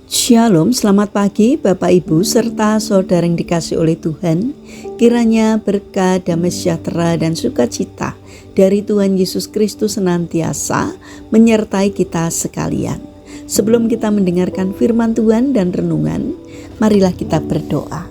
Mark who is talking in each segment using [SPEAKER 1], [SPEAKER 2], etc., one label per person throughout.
[SPEAKER 1] Shalom, selamat pagi Bapak Ibu serta saudara yang dikasih oleh Tuhan. Kiranya berkat, damai sejahtera dan sukacita dari Tuhan Yesus Kristus senantiasa menyertai kita sekalian. Sebelum kita mendengarkan firman Tuhan dan renungan, marilah kita berdoa.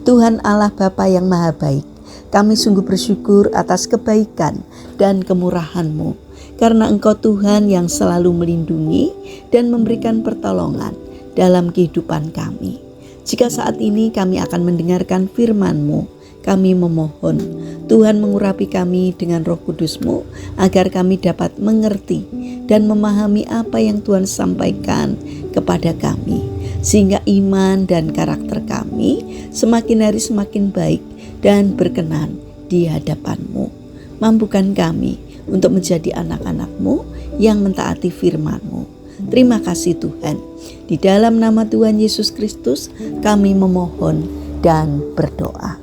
[SPEAKER 1] Tuhan Allah Bapa yang Maha Baik, kami sungguh bersyukur atas kebaikan dan kemurahan-Mu, karena Engkau Tuhan yang selalu melindungi dan memberikan pertolongan dalam kehidupan kami. Jika saat ini kami akan mendengarkan firman-Mu, kami memohon Tuhan mengurapi kami dengan Roh Kudus-Mu agar kami dapat mengerti dan memahami apa yang Tuhan sampaikan kepada kami, sehingga iman dan karakter kami semakin hari semakin baik dan berkenan di hadapan-Mu. Mampukan kami untuk menjadi anak-anak-Mu yang mentaati firman-Mu. Terima kasih Tuhan. Di dalam nama Tuhan Yesus Kristus kami memohon dan berdoa.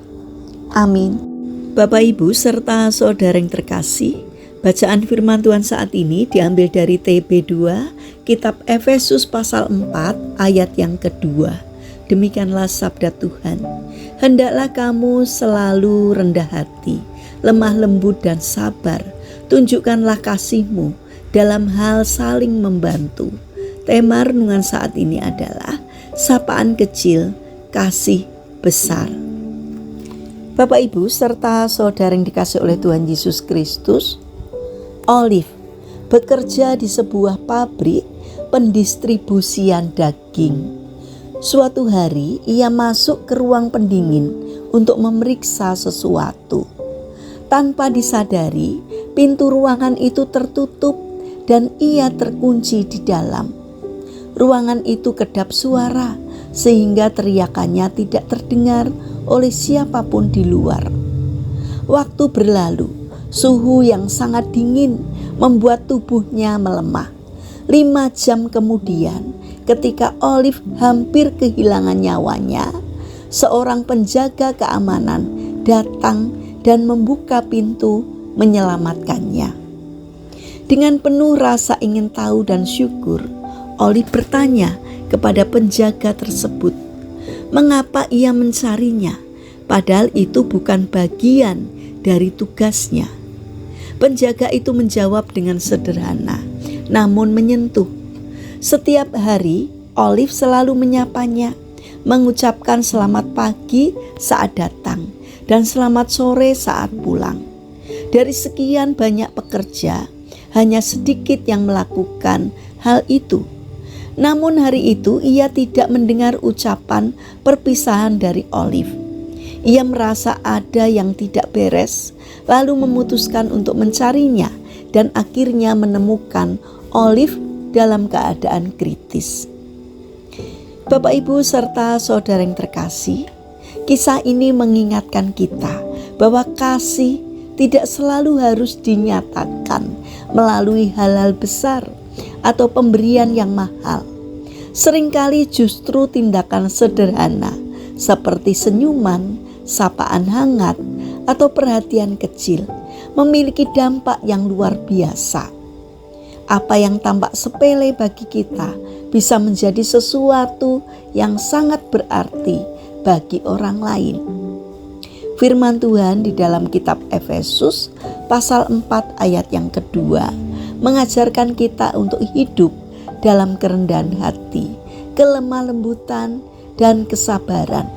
[SPEAKER 1] Amin. Bapak Ibu serta saudara yang terkasih, bacaan firman Tuhan saat ini diambil dari TB2 Kitab Efesus pasal 4 ayat yang kedua. Demikianlah sabda Tuhan. Hendaklah kamu selalu rendah hati, lemah lembut dan sabar. Tunjukkanlah kasih-Mu dalam hal saling membantu. Tema renungan saat ini adalah sapaan kecil, kasih besar. Bapak Ibu serta saudara yang dikasih oleh Tuhan Yesus Kristus, Olive bekerja di sebuah pabrik pendistribusian daging. Suatu hari ia masuk ke ruang pendingin untuk memeriksa sesuatu. Tanpa disadari, pintu ruangan itu tertutup dan ia terkunci di dalam. Ruangan itu kedap suara sehingga teriakannya tidak terdengar oleh siapapun di luar. Waktu berlalu, suhu yang sangat dingin membuat tubuhnya melemah. 5 jam kemudian, ketika Olive hampir kehilangan nyawanya, seorang penjaga keamanan datang dan membuka pintu menyelamatkannya. Dengan penuh rasa ingin tahu dan syukur, Olive bertanya kepada penjaga tersebut, mengapa ia mencarinya, padahal itu bukan bagian dari tugasnya. Penjaga itu menjawab dengan sederhana, namun menyentuh. Setiap hari, Olive selalu menyapanya, mengucapkan selamat pagi saat datang dan selamat sore saat pulang. Dari sekian banyak pekerja, hanya sedikit yang melakukan hal itu. Namun hari itu ia tidak mendengar ucapan perpisahan dari Olive. Ia merasa ada yang tidak beres, lalu memutuskan untuk mencarinya dan akhirnya menemukan Olive dalam keadaan kritis. Bapak Ibu serta saudara yang terkasih, kisah ini mengingatkan kita bahwa kasih tidak selalu harus dinyatakan melalui hal-hal besar atau pemberian yang mahal. Seringkali justru tindakan sederhana seperti senyuman, sapaan hangat, atau perhatian kecil memiliki dampak yang luar biasa. Apa yang tampak sepele bagi kita bisa menjadi sesuatu yang sangat berarti bagi orang lain. Firman Tuhan di dalam kitab Efesus pasal 4 ayat yang kedua mengajarkan kita untuk hidup dalam kerendahan hati, kelemah lembutan dan kesabaran,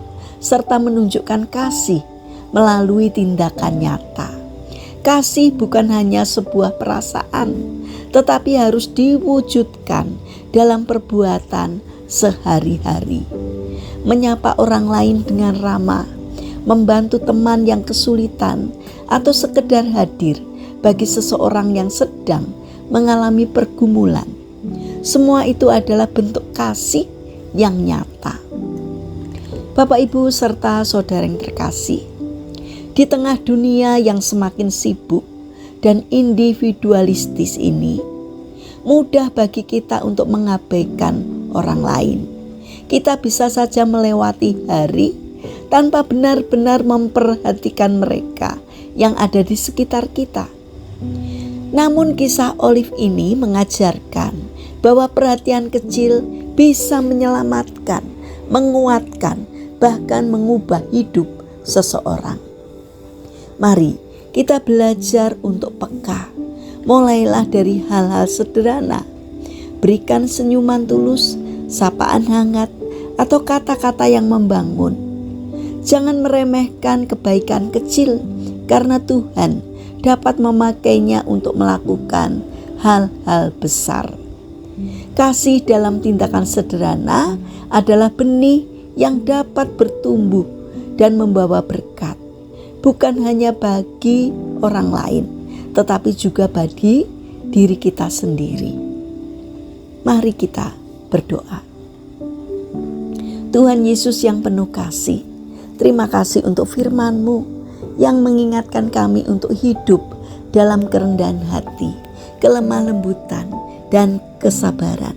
[SPEAKER 1] serta menunjukkan kasih melalui tindakan nyata. Kasih bukan hanya sebuah perasaan, tetapi harus diwujudkan dalam perbuatan sehari-hari. Menyapa orang lain dengan ramah, membantu teman yang kesulitan, atau sekedar hadir bagi seseorang yang sedang mengalami pergumulan. Semua itu adalah bentuk kasih yang nyata. Bapak Ibu serta saudara yang terkasih, di tengah dunia yang semakin sibuk dan individualistis ini, mudah bagi kita untuk mengabaikan orang lain. Kita bisa saja melewati hari tanpa benar-benar memperhatikan mereka yang ada di sekitar kita. Namun kisah Olive ini mengajarkan bahwa perhatian kecil bisa menyelamatkan, menguatkan, bahkan mengubah hidup seseorang. Mari kita belajar untuk peka. Mulailah dari hal-hal sederhana. Berikan senyuman tulus, sapaan hangat, atau kata-kata yang membangun. Jangan meremehkan kebaikan kecil, karena Tuhan dapat memakainya untuk melakukan hal-hal besar. Kasih dalam tindakan sederhana adalah benih yang dapat bertumbuh dan membawa berkat, bukan hanya bagi orang lain, tetapi juga bagi diri kita sendiri. Mari kita berdoa. Tuhan Yesus yang penuh kasih, terima kasih untuk firman-Mu yang mengingatkan kami untuk hidup dalam kerendahan hati, kelemah lembutan, dan kesabaran.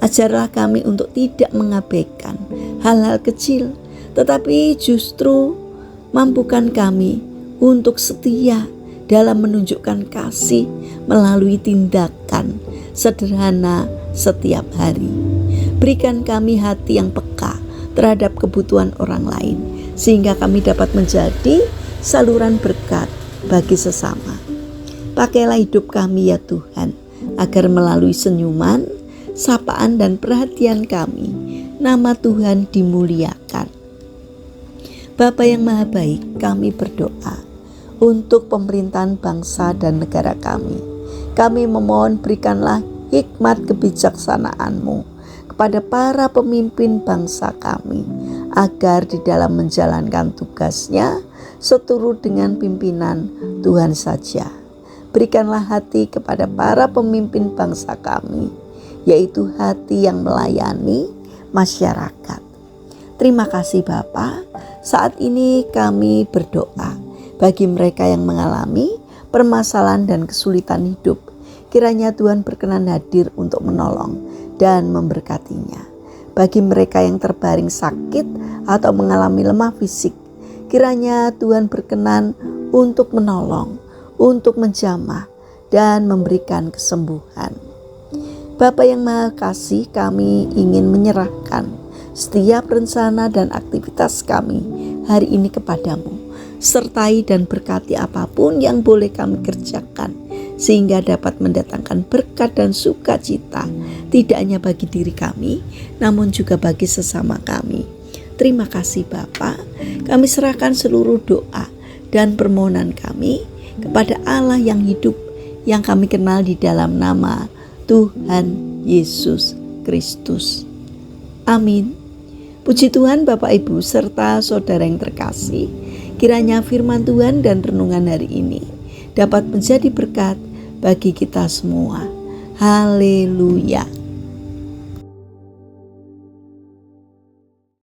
[SPEAKER 1] Ajarlah kami untuk tidak mengabaikan hal-hal kecil, tetapi justru mampukan kami untuk setia dalam menunjukkan kasih melalui tindakan sederhana setiap hari. Berikan kami hati yang peka terhadap kebutuhan orang lain, sehingga kami dapat menjadi saluran berkat bagi sesama. Pakailah hidup kami ya Tuhan, agar melalui senyuman, sapaan, dan perhatian kami, nama Tuhan dimuliakan. Bapa yang Maha Baik, kami berdoa untuk pemerintahan bangsa dan negara kami. Kami memohon berikanlah hikmat kebijaksanaan-Mu kepada para pemimpin bangsa kami, agar di dalam menjalankan tugasnya seturut dengan pimpinan Tuhan saja. Berikanlah hati kepada para pemimpin bangsa kami, yaitu hati yang melayani masyarakat. Terima kasih Bapa. Saat ini kami berdoa bagi mereka yang mengalami permasalahan dan kesulitan hidup. Kiranya Tuhan berkenan hadir untuk menolong dan memberkatinya. Bagi mereka yang terbaring sakit atau mengalami lemah fisik, kiranya Tuhan berkenan untuk menolong, untuk menjamah, dan memberikan kesembuhan. Bapa yang Maha Kasih, kami ingin menyerahkan setiap rencana dan aktivitas kami hari ini kepadamu. Sertai dan berkati apapun yang boleh kami kerjakan, sehingga dapat mendatangkan berkat dan sukacita, tidak hanya bagi diri kami, namun juga bagi sesama kami. Terima kasih Bapa. Kami serahkan seluruh doa dan permohonan kami kepada Allah yang hidup, yang kami kenal di dalam nama Tuhan Yesus Kristus. Amin. Puji Tuhan Bapak Ibu serta saudara yang terkasih, kiranya firman Tuhan dan renungan hari ini dapat menjadi berkat bagi kita semua. Haleluya.